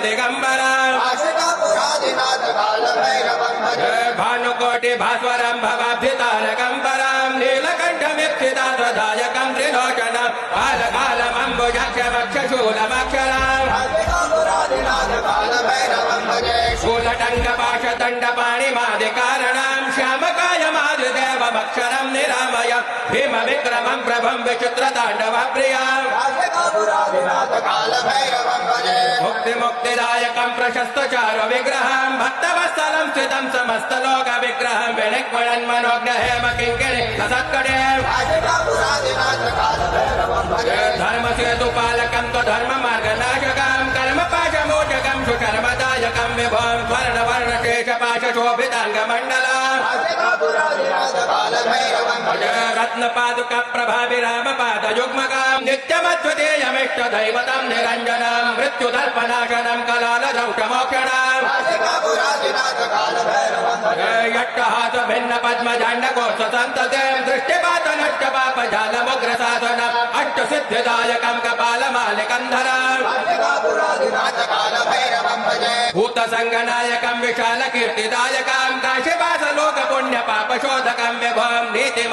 दिगम्बरम् भानुकोटि भास्वरम् भवाभ्युतारकम्बरम् नीलकण्ठमिक्षितादायकम् त्रिलोचनम् कालकालमम्बुजक्षमक्षशूलमक्षरम् शूलटङ्गपाशदण्डपाणिमादिकारणम् श्यामकायमादिदेवमक्षरम् निरामय भीमविक्रमम् प्रभम् विचित्रताण्डवप्रियम् मुक्तिमुक्तिदायकम् प्रशस्तचारु विग्रहम् भक्तवत्सलम् स्थितम् समस्तलोक विग्रहम् विनिक्वणन्मनोग्रहेम किङ्किणि सत्कटे धर्मसेतुपालकम् त्वधर्ममार्गनाशकम् कर्मपाशमोचकम् सुकर्मदायकम् विभवम् स्वर्णवर्णशेषपाशशोभिताङ्गमण्डलम् रत्नपादुकप्रभाविरामपादयुग्मकम् नित्यमद्वितीयमिष्टदैवतम् निरञ्जनम् मृत्युदल्पनाशनम् कलालदौषमोक्षणम् यट्टहासभिन्नपद्मजाण्डकोशसन्ततिम् दृष्टिपातनष्टपापजालमुग्रसाधनम् अष्टसिद्धिदायकम् कपालमालिकन्धरम् भूतसङ्गनायकम् विशालकीर्तिदायकम् काशीवासलोकपुण्यपापशोधकम् विभवम् नीति